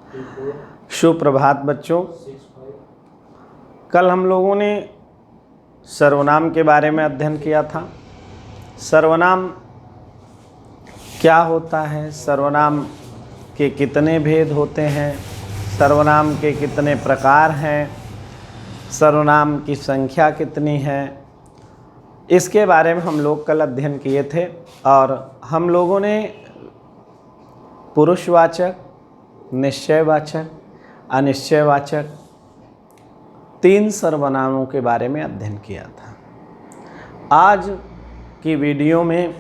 सुप्रभात बच्चों। कल हम लोगों ने सर्वनाम के बारे में अध्ययन किया था। सर्वनाम क्या होता है, सर्वनाम के कितने भेद होते हैं, सर्वनाम के कितने प्रकार हैं, सर्वनाम की संख्या कितनी है, इसके बारे में हम लोग कल अध्ययन किए थे। और हम लोगों ने पुरुषवाचक, निश्चयवाचक, अनिश्चयवाचक 3 सर्वनामों के बारे में अध्ययन किया था। आज की वीडियो में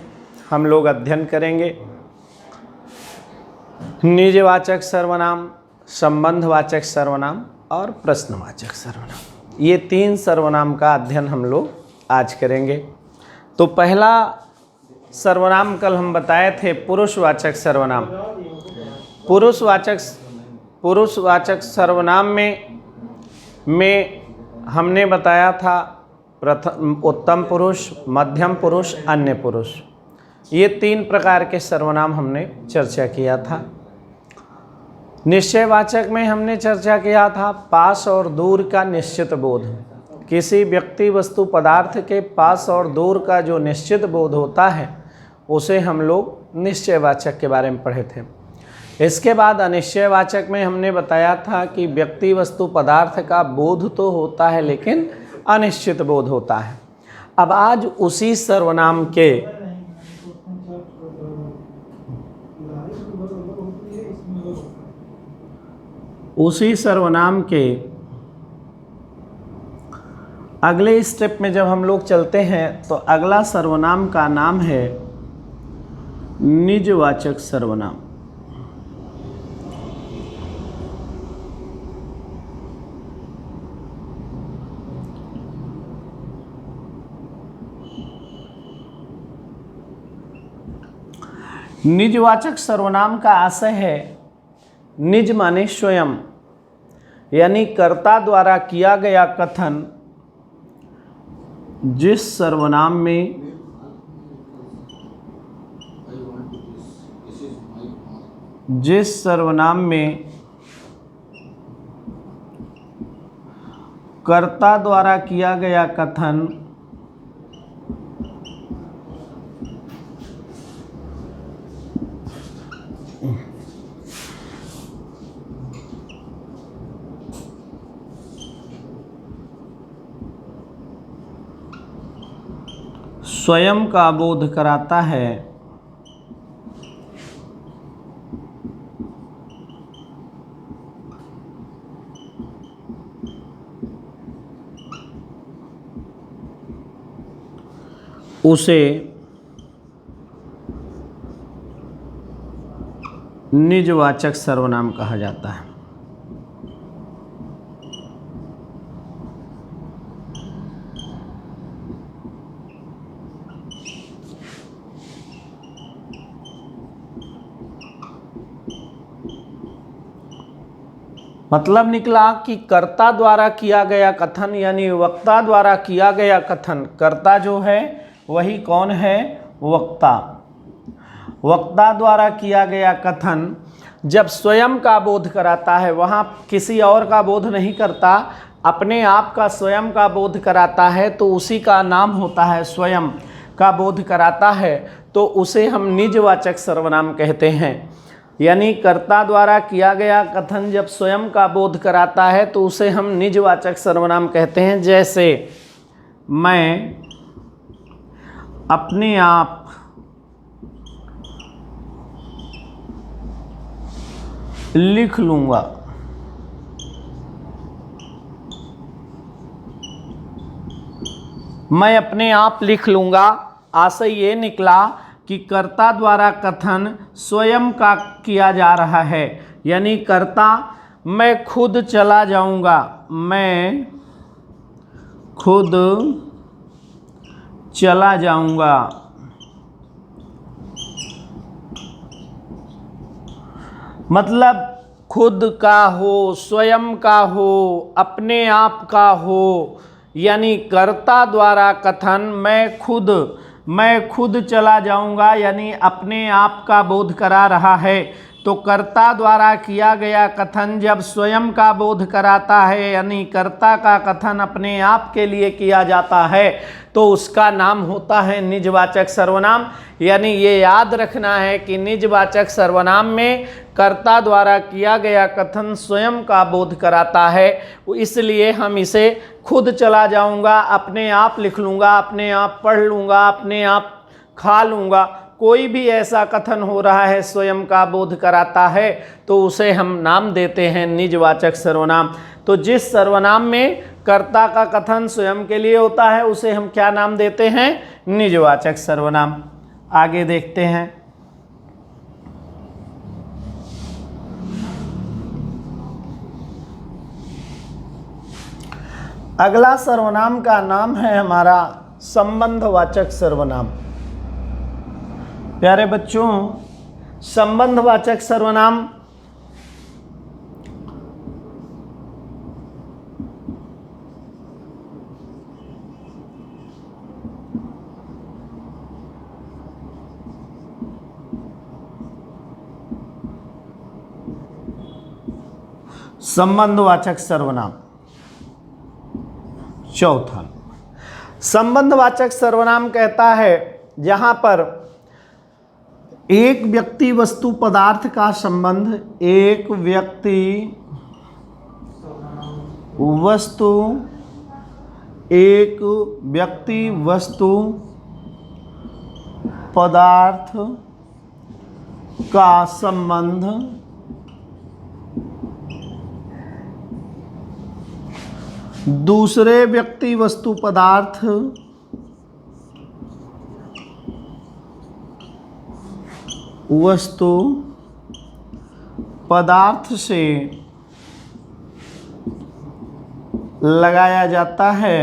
हम लोग अध्ययन करेंगे निजवाचक सर्वनाम, संबंधवाचक सर्वनाम और प्रश्नवाचक सर्वनाम। ये 3 सर्वनाम का अध्ययन हम लोग आज करेंगे। तो पहला सर्वनाम कल हम बताए थे पुरुषवाचक सर्वनाम। पुरुषवाचक सर्वनाम में हमने बताया था प्रथम, उत्तम पुरुष, मध्यम पुरुष, अन्य पुरुष। ये 3 प्रकार के सर्वनाम हमने चर्चा किया था। निश्चयवाचक में हमने चर्चा किया था पास और दूर का निश्चित बोध। किसी व्यक्ति, वस्तु, पदार्थ के पास और दूर का जो निश्चित बोध होता है उसे हम लोग निश्चयवाचक के बारे में पढ़े थे। इसके बाद अनिश्चयवाचक में हमने बताया था कि व्यक्ति, वस्तु, पदार्थ का बोध तो होता है लेकिन अनिश्चित बोध होता है। अब आज उसी सर्वनाम के अगले स्टेप में जब हम लोग चलते हैं तो अगला सर्वनाम का नाम है निजवाचक सर्वनाम। निजवाचक सर्वनाम का आशय है, निज माने स्वयं, यानी कर्ता द्वारा किया गया कथन जिस सर्वनाम में कर्ता द्वारा किया गया कथन स्वयं का बोध कराता है, उसे निजवाचक सर्वनाम कहा जाता है। मतलब निकला कि कर्ता द्वारा किया गया कथन, यानी वक्ता द्वारा किया गया कथन। कर्ता जो है वही कौन है? वक्ता। वक्ता द्वारा किया गया कथन जब स्वयं का बोध कराता है, वहाँ किसी और का बोध नहीं करता, अपने आप का स्वयं का बोध कराता है, तो उसी का नाम होता है स्वयं का बोध कराता है, तो उसे हम निजवाचक सर्वनाम कहते हैं। यानी कर्ता द्वारा किया गया कथन जब स्वयं का बोध कराता है तो उसे हम निजवाचक सर्वनाम कहते हैं। जैसे मैं अपने आप लिख लूँगा। मैं अपने आप लिख लूँगा, आशय ये निकला कि कर्ता द्वारा कथन स्वयं का किया जा रहा है। यानी कर्ता मैं खुद चला जाऊंगा, मैं खुद चला जाऊंगा। मतलब खुद का हो, स्वयं का हो, अपने आप का हो, यानी कर्ता द्वारा कथन मैं खुद चला जाऊंगा, यानी अपने आप का बोध करा रहा है, तो कर्ता द्वारा किया गया कथन जब स्वयं का बोध कराता है, यानी कर्ता का कथन अपने आप के लिए किया जाता है, तो उसका नाम होता है निजवाचक सर्वनाम। यानी ये याद रखना है कि निजवाचक सर्वनाम में कर्ता द्वारा किया गया कथन स्वयं का बोध कराता है, इसलिए हम इसे खुद चला जाऊंगा, अपने आप लिख लूँगा, अपने आप पढ़ लूँगा, अपने आप खा लूँगा, कोई भी ऐसा कथन हो रहा है स्वयं का बोध कराता है, तो उसे हम नाम देते हैं निजवाचक सर्वनाम। तो जिस सर्वनाम में कर्ता का कथन स्वयं के लिए होता है उसे हम क्या नाम देते हैं? निजवाचक सर्वनाम। आगे देखते हैं। अगला सर्वनाम का नाम है हमारा संबंधवाचक सर्वनाम। प्यारे बच्चों, संबंधवाचक सर्वनाम संबंधवाचक सर्वनाम चौथा। संबंधवाचक सर्वनाम कहता है जहां पर एक व्यक्ति वस्तु पदार्थ का संबंध, एक व्यक्ति वस्तु, एक व्यक्ति वस्तु पदार्थ का संबंध दूसरे व्यक्ति वस्तु पदार्थ से लगाया जाता है,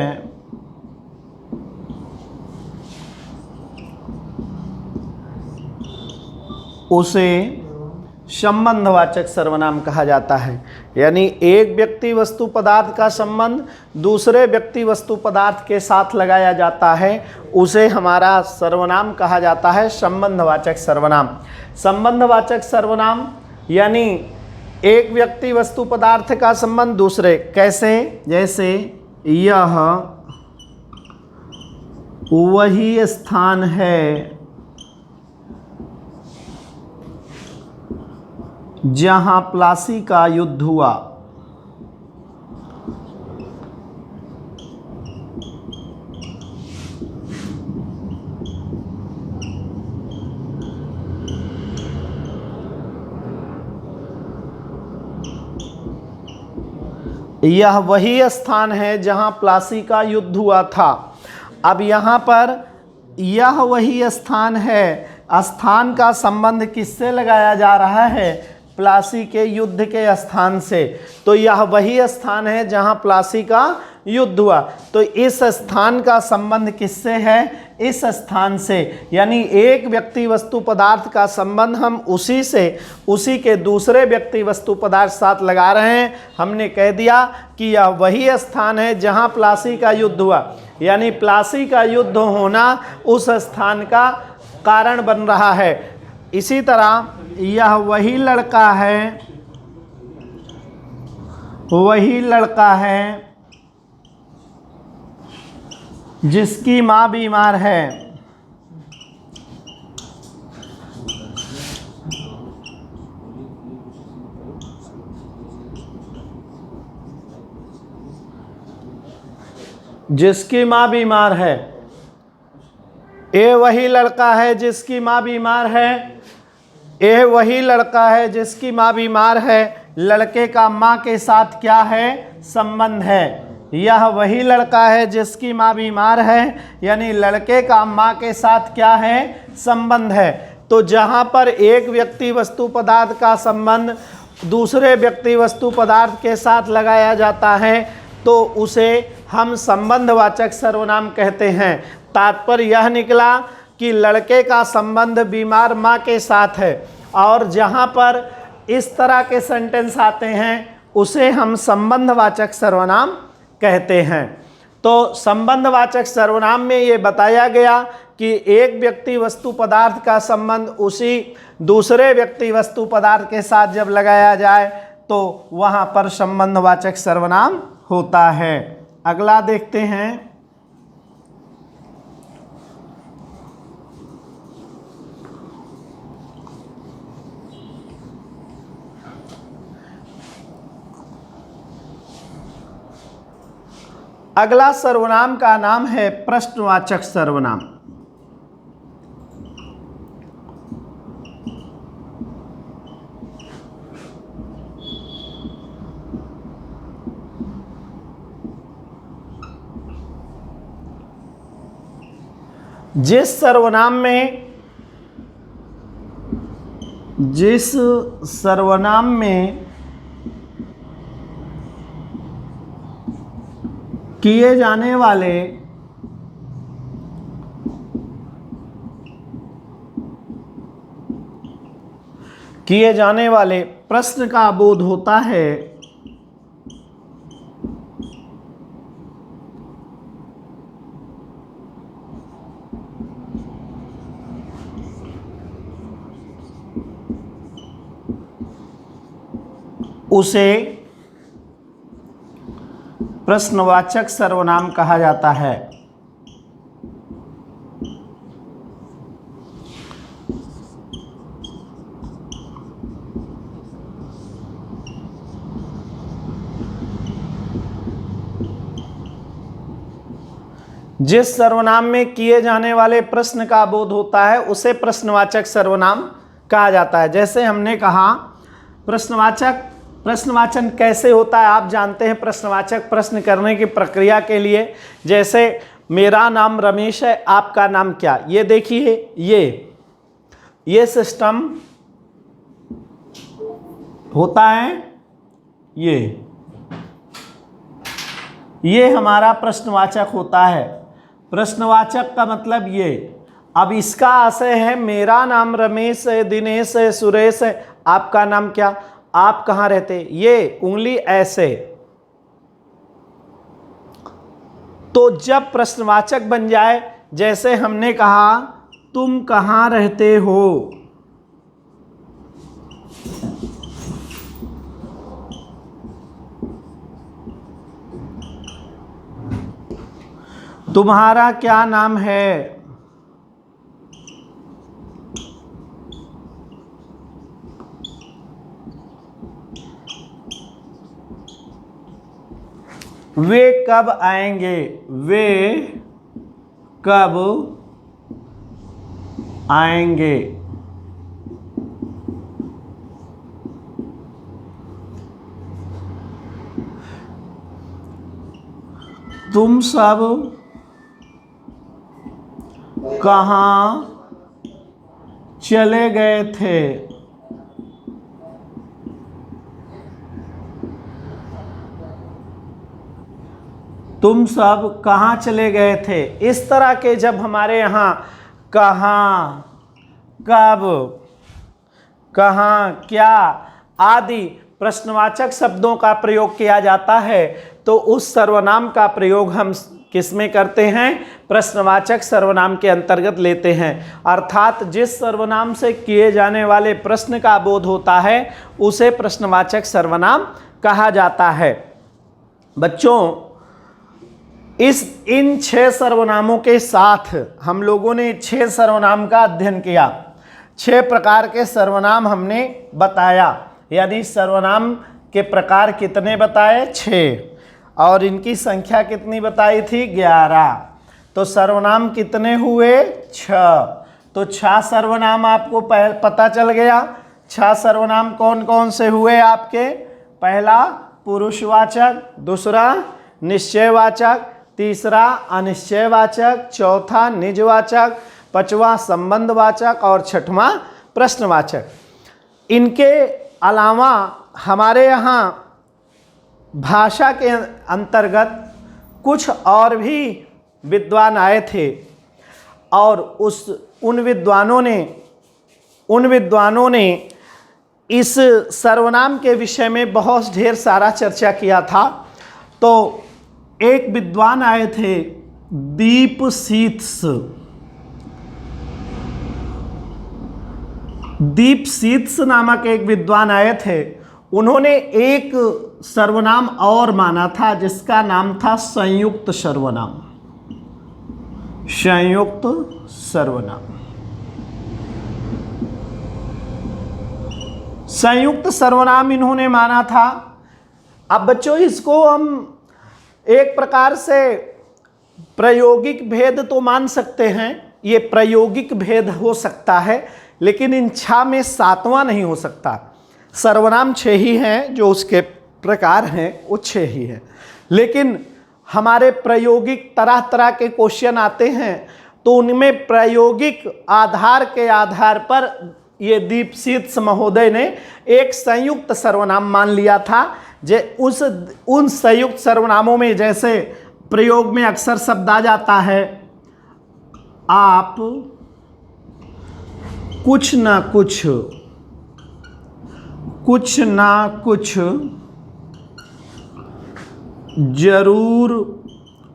उसे संबंधवाचक सर्वनाम कहा जाता है। यानी एक व्यक्ति वस्तु पदार्थ का संबंध दूसरे व्यक्ति वस्तु पदार्थ के साथ लगाया जाता है, उसे हमारा सर्वनाम कहा जाता है संबंधवाचक सर्वनाम। संबंधवाचक सर्वनाम यानी एक व्यक्ति वस्तु पदार्थ का संबंध दूसरे, कैसे? जैसे यह वही स्थान है जहां प्लासी का युद्ध हुआ। यह वही स्थान है जहां प्लासी का युद्ध हुआ था। अब यहाँ पर यह वही स्थान है, स्थान का संबंध किससे लगाया जा रहा है? प्लासी के युद्ध के स्थान से। तो यह वही स्थान है जहां प्लासी का युद्ध हुआ, तो इस स्थान का संबंध किससे है? इस स्थान से। यानी एक व्यक्ति वस्तु पदार्थ का संबंध हम उसी से, उसी के दूसरे व्यक्ति वस्तु पदार्थ साथ लगा रहे हैं। हमने कह दिया कि यह वही स्थान है जहां प्लासी का युद्ध हुआ, यानी प्लासी का युद्ध होना उस स्थान का कारण बन रहा है। इसी तरह यह वही लड़का है जिसकी माँ बीमार है। जिसकी माँ बीमार है। ये वही लड़का है जिसकी माँ बीमार है। ये वही लड़का है जिसकी माँ बीमार है। लड़के का माँ के साथ क्या है? संबंध है। यह वही लड़का है जिसकी माँ बीमार है, यानी लड़के का माँ के साथ क्या है? संबंध है। तो जहाँ पर एक व्यक्ति वस्तु पदार्थ का संबंध दूसरे व्यक्ति वस्तु पदार्थ के साथ लगाया जाता है तो उसे हम संबंधवाचक सर्वनाम कहते हैं। तात्पर्य यह निकला कि लड़के का संबंध बीमार माँ के साथ है, और जहाँ पर इस तरह के सेंटेंस आते हैं उसे हम संबंधवाचक सर्वनाम कहते हैं। तो संबंधवाचक सर्वनाम में ये बताया गया कि एक व्यक्ति वस्तु पदार्थ का संबंध उसी दूसरे व्यक्ति वस्तु पदार्थ के साथ जब लगाया जाए तो वहाँ पर संबंधवाचक सर्वनाम होता है। अगला देखते हैं। अगला सर्वनाम का नाम है प्रश्नवाचक सर्वनाम। जिस सर्वनाम में किए जाने वाले प्रश्न का बोध होता है उसे प्रश्नवाचक सर्वनाम कहा जाता है। जिस सर्वनाम में किए जाने वाले प्रश्न का बोध होता है उसे प्रश्नवाचक सर्वनाम कहा जाता है। जैसे हमने कहा प्रश्नवाचन कैसे होता है, आप जानते हैं। प्रश्नवाचक प्रश्न करने की प्रक्रिया के लिए, जैसे मेरा नाम रमेश है, आपका नाम क्या। ये देखिए, ये सिस्टम होता है। ये हमारा प्रश्नवाचक होता है। प्रश्नवाचक का मतलब ये। अब इसका आशय है मेरा नाम रमेश है, दिनेश है, सुरेश है, आपका नाम क्या, आप कहाँ रहते, ये उंगली ऐसे। तो जब प्रश्नवाचक बन जाए, जैसे हमने कहा तुम कहाँ रहते हो, तुम्हारा क्या नाम है, वे कब आएंगे, वे कब आएंगे। तुम सब कहाँ चले गए थे, तुम सब कहाँ चले गए थे। इस तरह के जब हमारे यहाँ कहाँ, कब, कहाँ, क्या आदि प्रश्नवाचक शब्दों का प्रयोग किया जाता है तो उस सर्वनाम का प्रयोग हम किसमें करते हैं, प्रश्नवाचक सर्वनाम के अंतर्गत लेते हैं। अर्थात जिस सर्वनाम से किए जाने वाले प्रश्न का बोध होता है उसे प्रश्नवाचक सर्वनाम कहा जाता है। बच्चों, इन 6 सर्वनामों के साथ हम लोगों ने 6 सर्वनाम का अध्ययन किया। 6 प्रकार के सर्वनाम हमने बताया, यानी सर्वनाम के प्रकार कितने बताए, 6, और इनकी संख्या कितनी बताई थी, 11। तो सर्वनाम कितने हुए, 6। तो 6 सर्वनाम आपको पता चल गया। 6 सर्वनाम कौन कौन से हुए आपके, पहला पुरुषवाचक, दूसरा निश्चयवाचक, तीसरा अनिश्चयवाचक, चौथा निजवाचक, 5वां संबंधवाचक और 6वां प्रश्नवाचक। इनके अलावा हमारे यहाँ भाषा के अंतर्गत कुछ और भी विद्वान आए थे और उन विद्वानों ने इस सर्वनाम के विषय में बहुत ढेर सारा चर्चा किया था। तो एक विद्वान आए थे, दीपसीत्स। दीपसीत्स नामक एक विद्वान आए थे, उन्होंने एक सर्वनाम और माना था जिसका नाम था संयुक्त सर्वनाम। संयुक्त सर्वनाम। संयुक्त सर्वनाम इन्होंने माना था। अब बच्चों इसको हम एक प्रकार से प्रायोगिक भेद तो मान सकते हैं, ये प्रायोगिक भेद हो सकता है, लेकिन इन 6 में 7वां नहीं हो सकता। सर्वनाम 6 ही हैं, जो उसके प्रकार हैं वो 6 ही हैं, लेकिन हमारे प्रायोगिक तरह तरह के क्वेश्चन आते हैं तो उनमें प्रायोगिक आधार के आधार पर ये दीपसीत्स महोदय ने एक संयुक्त सर्वनाम मान लिया था। उन संयुक्त सर्वनामों में जैसे प्रयोग में अक्सर शब्द आ जाता है, आप कुछ ना कुछ जरूर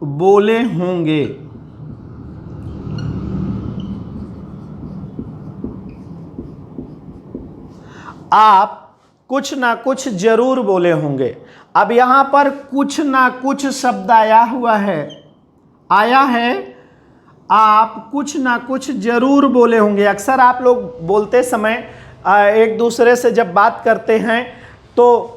बोले होंगे। आप कुछ ना कुछ जरूर बोले होंगे। अब यहां पर कुछ ना कुछ शब्द आया है, आप कुछ ना कुछ जरूर बोले होंगे। अक्सर आप लोग बोलते समय एक दूसरे से जब बात करते हैं तो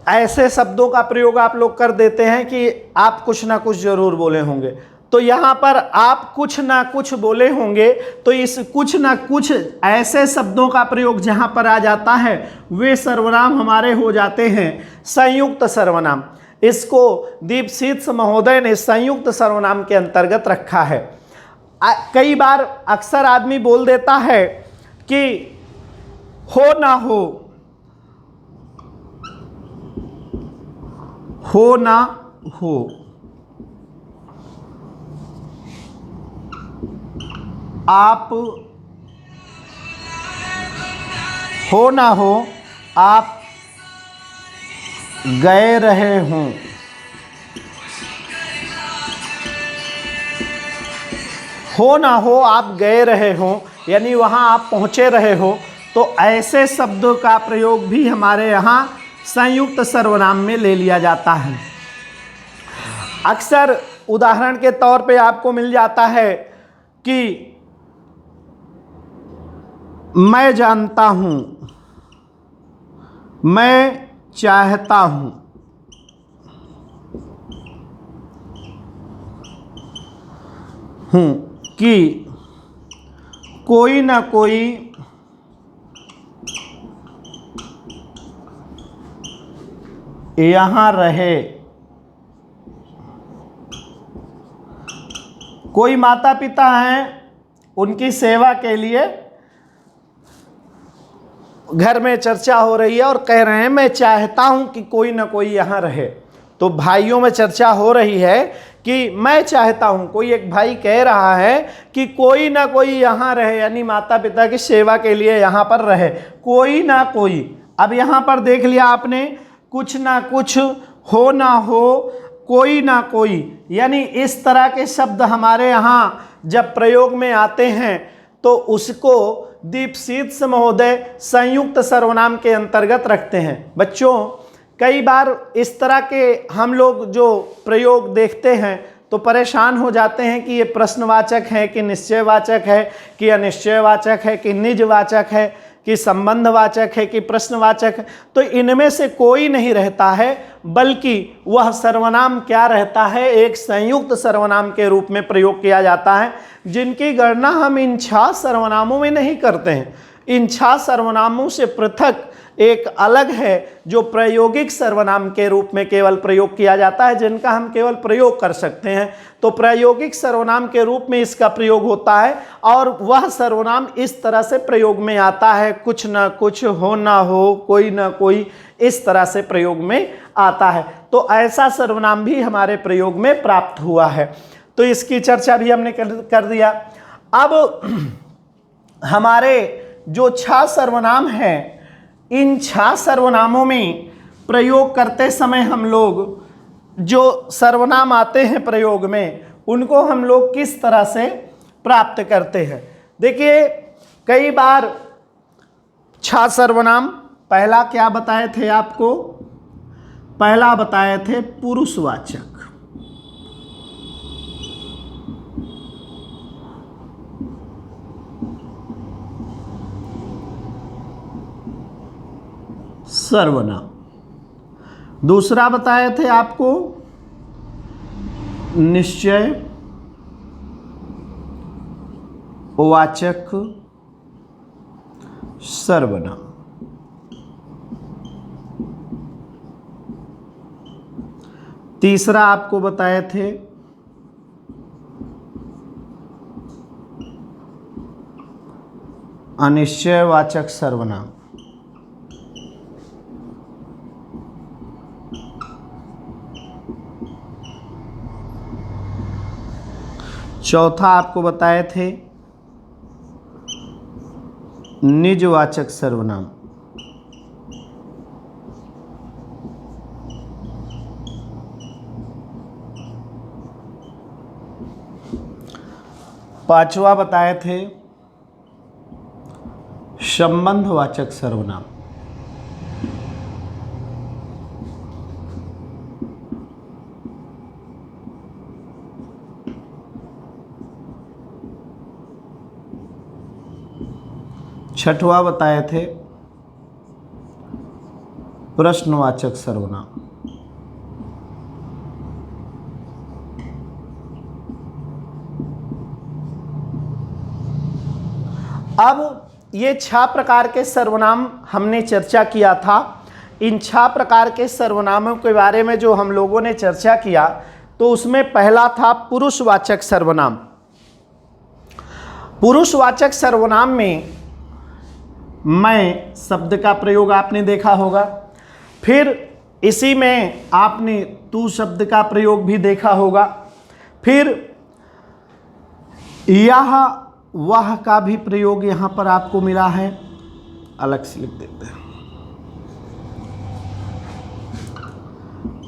ऐसे शब्दों का प्रयोग आप लोग कर देते हैं कि आप कुछ ना कुछ जरूर बोले होंगे। तो यहाँ पर आप कुछ ना कुछ बोले होंगे, तो इस कुछ ना कुछ ऐसे शब्दों का प्रयोग जहाँ पर आ जाता है वे सर्वनाम हमारे हो जाते हैं संयुक्त सर्वनाम। इसको दीपसीत्स महोदय ने संयुक्त सर्वनाम के अंतर्गत रखा है। कई बार अक्सर आदमी बोल देता है कि हो ना हो, आप हो ना हो, आप गए रहे हों। हो ना हो, आप गए रहे हों, यानी वहाँ आप पहुँचे रहे हो। तो ऐसे शब्दों का प्रयोग भी हमारे यहाँ संयुक्त सर्वनाम में ले लिया जाता है। अक्सर उदाहरण के तौर पे आपको मिल जाता है कि मैं जानता हूँ, मैं चाहता हूँ। कि कोई ना कोई यहाँ रहे। कोई माता पिता हैं, उनकी सेवा के लिए घर में चर्चा हो रही है और कह रहे हैं मैं चाहता हूं कि कोई ना कोई यहाँ रहे। तो भाइयों में चर्चा हो रही है कि मैं चाहता हूं, कोई एक भाई कह रहा है कि कोई ना कोई यहाँ रहे, यानी माता पिता की सेवा के लिए यहाँ पर रहे, कोई ना कोई। अब यहाँ पर देख लिया आपने, कुछ ना कुछ, हो ना हो, कोई ना कोई, यानी इस तरह के शब्द हमारे यहाँ जब प्रयोग में आते हैं तो उसको दीपसीत्स महोदय संयुक्त सर्वनाम के अंतर्गत रखते हैं। बच्चों कई बार इस तरह के हम लोग जो प्रयोग देखते हैं तो परेशान हो जाते हैं कि ये प्रश्नवाचक है कि निश्चयवाचक है कि अनिश्चयवाचक है कि निजवाचक है कि संबंधवाचक है कि प्रश्नवाचक है। तो इनमें से कोई नहीं रहता है, बल्कि वह सर्वनाम क्या रहता है, एक संयुक्त सर्वनाम के रूप में प्रयोग किया जाता है, जिनकी गणना हम इन 6 सर्वनामों में नहीं करते हैं। इन 6 सर्वनामों से पृथक एक अलग है जो प्रायोगिक सर्वनाम के रूप में केवल प्रयोग किया जाता है, जिनका हम केवल प्रयोग कर सकते हैं। तो प्रायोगिक सर्वनाम के रूप में इसका प्रयोग होता है और वह सर्वनाम इस तरह से प्रयोग में आता है, कुछ ना कुछ, हो ना हो, कोई ना कोई, इस तरह से प्रयोग में आता है। तो ऐसा सर्वनाम भी हमारे प्रयोग में प्राप्त हुआ है। तो इसकी चर्चा भी हमने कर दिया। अब हमारे जो 6 सर्वनाम हैं, इन 6 सर्वनामों में प्रयोग करते समय हम लोग जो सर्वनाम आते हैं प्रयोग में, उनको हम लोग किस तरह से प्राप्त करते हैं। देखिए कई बार छा सर्वनाम पहला क्या बताए थे आपको, पहला बताए थे पुरुषवाचक, सर्वनाम। दूसरा बताए थे आपको निश्चय वाचक सर्वनाम। तीसरा आपको बताए थे अनिश्चयवाचक सर्वनाम। चौथा आपको बताए थे निजवाचक सर्वनाम। पांचवा बताए थे संबंधवाचक सर्वनाम। छठवा बताए थे प्रश्नवाचक सर्वनाम। अब ये 6 प्रकार के सर्वनाम हमने चर्चा किया था। इन 6 प्रकार के सर्वनामों के बारे में जो हम लोगों ने चर्चा किया, तो उसमें पहला था पुरुषवाचक सर्वनाम। पुरुषवाचक सर्वनाम में मैं शब्द का प्रयोग आपने देखा होगा, फिर इसी में आपने तू शब्द का प्रयोग भी देखा होगा, फिर यह वह का भी प्रयोग यहाँ पर आपको मिला है। अलग से लिख देते हैं,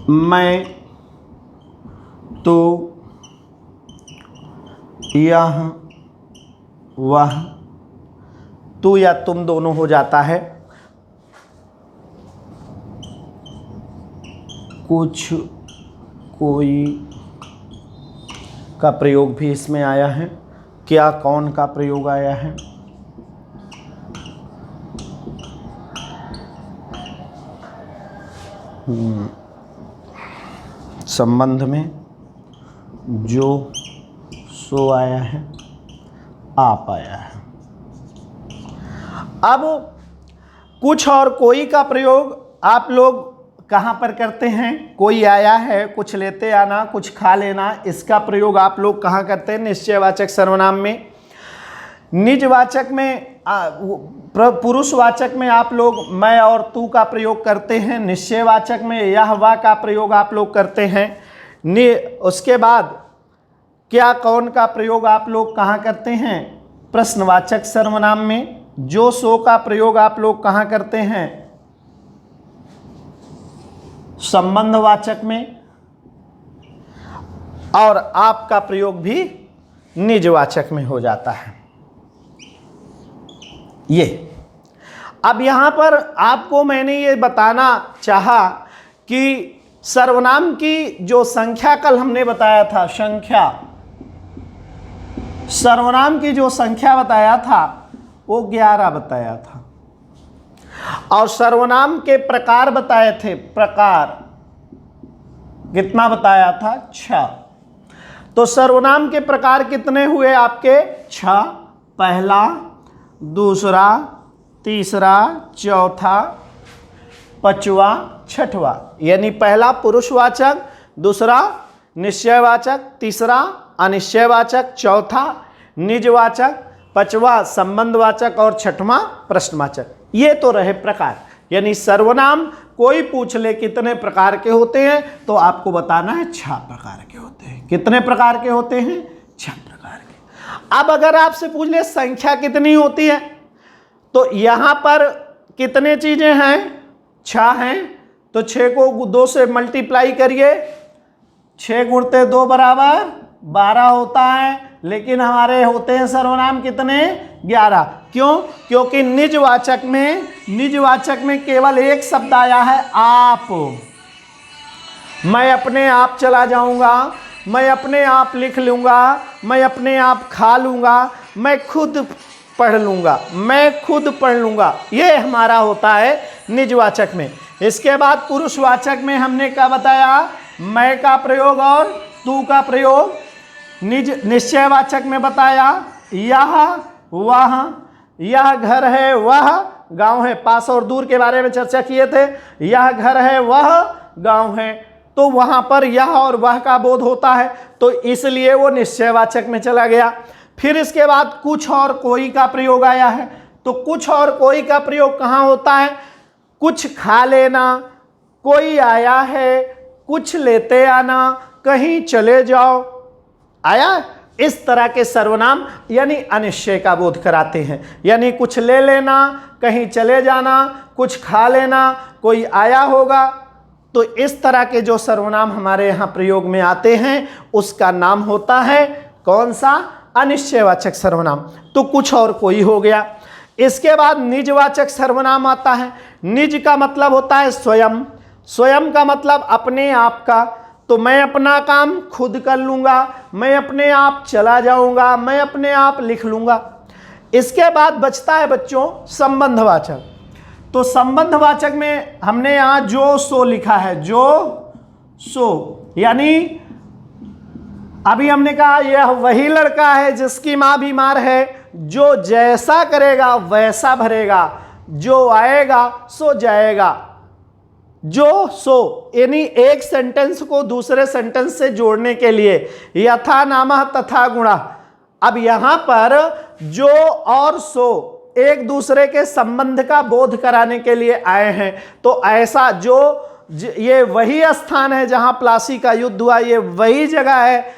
मैं, तो, यह, वह, तू या तुम दोनों हो जाता है। कुछ, कोई का प्रयोग भी इसमें आया है। क्या, कौन का प्रयोग आया है। संबंध में जो, सो आया है, आप आया है। अब कुछ और कोई का प्रयोग आप लोग कहाँ पर करते हैं? कोई आया है, कुछ लेते आना, कुछ खा लेना, इसका प्रयोग आप लोग कहाँ करते हैं? निश्चयवाचक सर्वनाम में। निजवाचक में पुरुषवाचक में आप लोग मैं और तू का प्रयोग करते हैं। निश्चयवाचक में यह वह का प्रयोग आप लोग करते हैं। उसके बाद क्या, कौन का प्रयोग आप लोग कहाँ करते हैं? प्रश्नवाचक सर्वनाम में। जो, सो का प्रयोग आप लोग कहाँ करते हैं? संबंधवाचक में। और आपका प्रयोग भी निजवाचक में हो जाता है। ये अब यहां पर आपको मैंने ये बताना चाहा कि सर्वनाम की जो संख्या कल हमने बताया था, संख्या, सर्वनाम की जो संख्या बताया था वो 11 बताया था। और सर्वनाम के प्रकार बताए थे, प्रकार कितना बताया था? 6। तो सर्वनाम के प्रकार कितने हुए आपके? 6। पहला, दूसरा, तीसरा, चौथा, पांचवा, छठवा। यानी पहला पुरुषवाचक, दूसरा निश्चयवाचक, तीसरा अनिश्चयवाचक, चौथा निजवाचक, पांचवा संबंधवाचक और छठवां प्रश्नवाचक। ये तो रहे प्रकार। यानी सर्वनाम कोई पूछ ले कितने प्रकार के होते हैं, तो आपको बताना है 6 प्रकार के होते हैं। कितने प्रकार के होते हैं? 6 प्रकार के। अब अगर आपसे पूछ ले संख्या कितनी होती है, तो यहां पर कितने चीजें हैं? 6 हैं। तो 6 को 2 से मल्टीप्लाई करिए, 6 गुणते 2 बराबर 12 होता है। लेकिन हमारे होते हैं सर्वनाम कितने? 11। क्यों? क्योंकि निजवाचक में केवल एक शब्द आया है आप। मैं अपने आप चला जाऊंगा, मैं अपने आप लिख लूंगा, मैं अपने आप खा लूंगा, मैं खुद पढ़ लूंगा, मैं खुद पढ़ लूंगा, ये हमारा होता है निजवाचक में। इसके बाद पुरुषवाचक में हमने क्या बताया? मैं का प्रयोग और तू का प्रयोग। निश्चयवाचक में बताया यह वह, यह घर है वह गांव है। पास और दूर के बारे में चर्चा किए थे। यह घर है वह गांव है, तो वहां पर यह और वह का बोध होता है, तो इसलिए वो निश्चयवाचक में चला गया। फिर इसके बाद कुछ और कोई का प्रयोग आया है, तो कुछ और कोई का प्रयोग कहाँ होता है? कुछ खा लेना, कोई आया है, कुछ लेते आना, कहीं चले जाओ, आया। इस तरह के सर्वनाम यानी अनिश्चय का बोध कराते हैं। यानी कुछ ले लेना, कहीं चले जाना, कुछ खा लेना, कोई आया होगा, तो इस तरह के जो सर्वनाम हमारे यहाँ प्रयोग में आते हैं उसका नाम होता है कौन सा? अनिश्चयवाचक सर्वनाम। तो कुछ और कोई हो गया। इसके बाद निजवाचक सर्वनाम आता है। निज का मतलब होता है स्वयं, स्वयं का मतलब अपने आप का, तो मैं अपना काम खुद कर लूंगा, मैं अपने आप चला जाऊंगा, मैं अपने आप लिख लूंगा। इसके बाद बचता है बच्चों संबंधवाचक। तो संबंधवाचक में हमने यहां जो सो लिखा है, जो सो, यानी अभी हमने कहा यह वही लड़का है जिसकी मां बीमार है, जो जैसा करेगा वैसा भरेगा, जो आएगा सो जाएगा। जो सो यानी एक सेंटेंस को दूसरे सेंटेंस से जोड़ने के लिए यथा नामः तथा गुणः। अब यहां पर जो और सो एक दूसरे के संबंध का बोध कराने के लिए आए हैं। तो ऐसा ये वही स्थान है जहां प्लासी का युद्ध हुआ, ये वही जगह है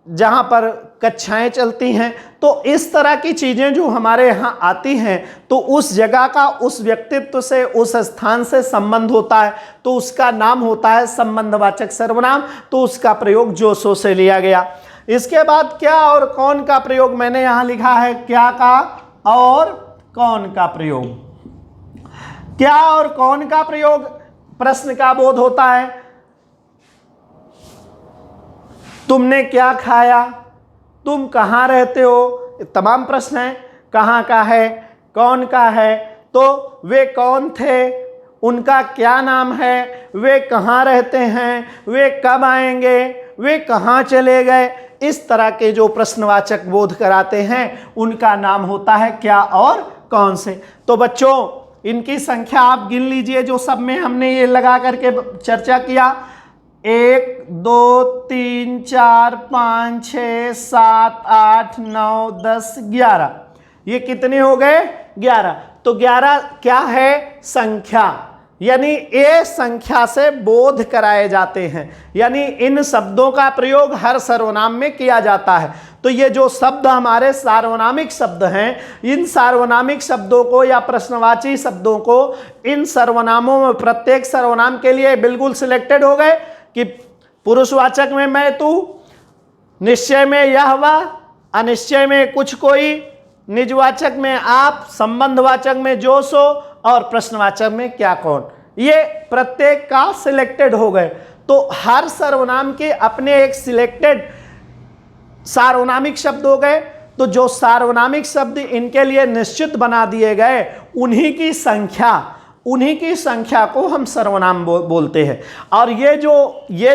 जहां पर कक्षाएं चलती हैं। तो इस तरह की चीजें जो हमारे यहाँ आती हैं, तो उस जगह का उस व्यक्तित्व से, उस स्थान से संबंध होता है, तो उसका नाम होता है संबंधवाचक सर्वनाम। तो उसका प्रयोग जो सो से लिया गया। इसके बाद क्या और कौन का प्रयोग मैंने यहाँ लिखा है, क्या का और कौन का प्रयोग। क्या और कौन का प्रयोग प्रश्न का बोध होता है। तुमने क्या खाया, तुम कहाँ रहते हो, तमाम प्रश्न हैं। कहाँ का है, कौन का है, तो वे कौन थे, उनका क्या नाम है, वे कहाँ रहते हैं, वे कब आएंगे, वे कहाँ चले गए। इस तरह के जो प्रश्नवाचक बोध कराते हैं उनका नाम होता है क्या और कौन से। तो बच्चों इनकी संख्या आप गिन लीजिए, जो सब में हमने ये लगा करके चर्चा किया। 1 2 3 4 5 6 7 8 9 10 11, ये कितने हो गए? 11। तो 11 क्या है? संख्या, यानी ये संख्या से बोध कराए जाते हैं। यानी इन शब्दों का प्रयोग हर सर्वनाम में किया जाता है। तो ये जो शब्द हमारे सार्वनामिक शब्द हैं, इन सार्वनामिक शब्दों को या प्रश्नवाची शब्दों को इन सर्वनामों में प्रत्येक सर्वनाम के लिए बिल्कुल सिलेक्टेड हो गए कि पुरुषवाचक में मैं तू, निश्चय में यह वह, अनिश्चय में कुछ कोई, निजवाचक में आप, संबंधवाचक में जो सो और प्रश्नवाचक में क्या कौन। ये प्रत्येक का सिलेक्टेड हो गए। तो हर सर्वनाम के अपने एक सिलेक्टेड सार्वनामिक शब्द हो गए। तो जो सार्वनामिक शब्द इनके लिए निश्चित बना दिए गए, उन्हीं की संख्या को हम सर्वनाम बोलते हैं। और ये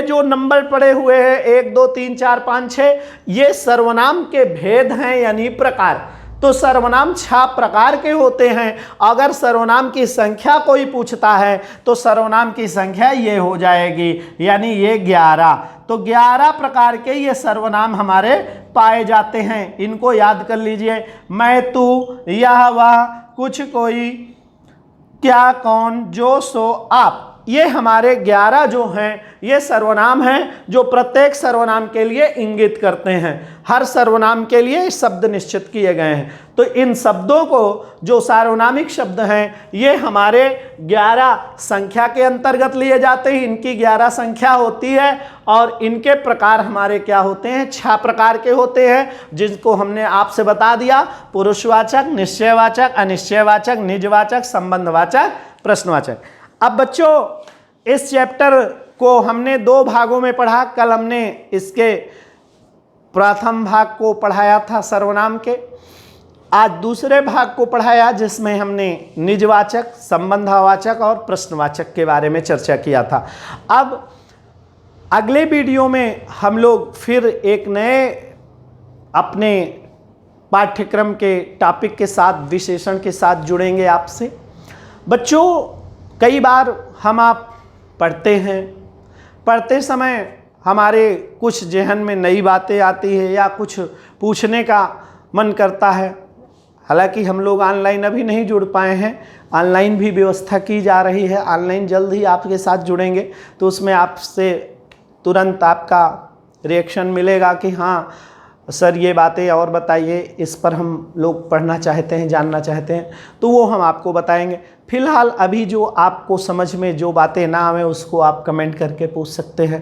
जो नंबर पड़े हुए हैं 1 2 3 4 5 6, ये सर्वनाम के भेद हैं, यानी प्रकार। तो सर्वनाम 6 प्रकार के होते हैं। अगर सर्वनाम की संख्या कोई पूछता है तो सर्वनाम की संख्या ये हो जाएगी, यानी ये 11। तो 11 प्रकार के ये सर्वनाम हमारे पाए जाते हैं। इनको याद कर लीजिए। मैं तू, यह वह, कुछ कोई, क्या कौन, जो सो आप, ये हमारे 11 जो हैं ये सर्वनाम हैं जो प्रत्येक सर्वनाम के लिए इंगित करते हैं। हर सर्वनाम के लिए शब्द निश्चित किए गए हैं। तो इन शब्दों को जो सार्वनामिक शब्द हैं ये हमारे 11 संख्या के अंतर्गत लिए जाते हैं। इनकी 11 संख्या होती है और इनके प्रकार हमारे क्या होते हैं, 6 प्रकार के होते हैं, जिनको हमने आपसे बता दिया। पुरुषवाचक, निश्चयवाचक, अनिश्चयवाचक, निजवाचक, संबंधवाचक, प्रश्नवाचक। अब बच्चों इस चैप्टर को हमने 2 भागों में पढ़ा। कल हमने इसके प्रथम भाग को पढ़ाया था सर्वनाम के, आज दूसरे भाग को पढ़ाया जिसमें हमने निजवाचक, संबंधवाचक और प्रश्नवाचक के बारे में चर्चा किया था। अब अगले वीडियो में हम लोग फिर एक नए अपने पाठ्यक्रम के टॉपिक के साथ, विशेषण के साथ जुड़ेंगे आपसे। बच्चों कई बार हम आप पढ़ते हैं, पढ़ते समय हमारे कुछ जहन में नई बातें आती है या कुछ पूछने का मन करता है। हालांकि हम लोग ऑनलाइन अभी नहीं जुड़ पाए हैं, ऑनलाइन भी व्यवस्था की जा रही है। ऑनलाइन जल्द ही आपके साथ जुड़ेंगे तो उसमें आपसे तुरंत आपका रिएक्शन मिलेगा कि हाँ सर ये बातें और बताइए, इस पर हम लोग पढ़ना चाहते हैं, जानना चाहते हैं, तो वो हम आपको बताएंगे। फिलहाल अभी जो आपको समझ में जो बातें ना आवे उसको आप कमेंट करके पूछ सकते हैं।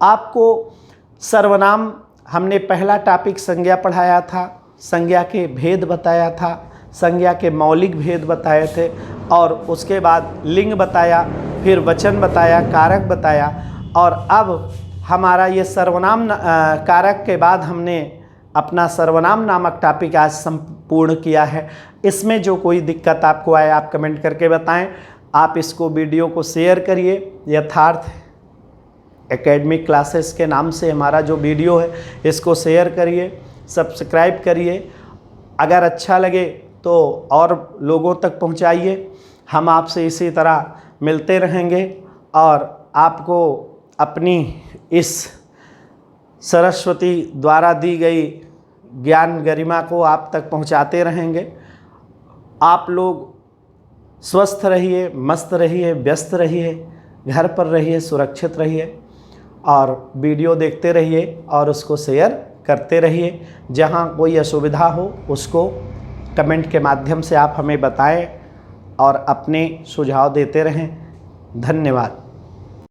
आपको सर्वनाम हमने पहला टॉपिक संज्ञा पढ़ाया था, संज्ञा के भेद बताया था, संज्ञा के मौलिक भेद बताए थे और उसके बाद लिंग बताया, फिर वचन बताया, कारक बताया और अब हमारा ये सर्वनाम कारक के बाद हमने अपना सर्वनाम नामक टॉपिक आज संपूर्ण किया है। इसमें जो कोई दिक्कत आपको आए आप कमेंट करके बताएं। आप इसको वीडियो को शेयर करिए। यथार्थ एकेडमिक क्लासेस के नाम से हमारा जो वीडियो है इसको शेयर करिए, सब्सक्राइब करिए। अगर अच्छा लगे तो और लोगों तक पहुंचाइए। हम आपसे इसी तरह मिलते रहेंगे और आपको अपनी इस सरस्वती द्वारा दी गई ज्ञान गरिमा को आप तक पहुंचाते रहेंगे। आप लोग स्वस्थ रहिए, मस्त रहिए, व्यस्त रहिए, घर पर रहिए, सुरक्षित रहिए और वीडियो देखते रहिए और उसको शेयर करते रहिए। जहां कोई असुविधा हो उसको कमेंट के माध्यम से आप हमें बताएं और अपने सुझाव देते रहें। धन्यवाद।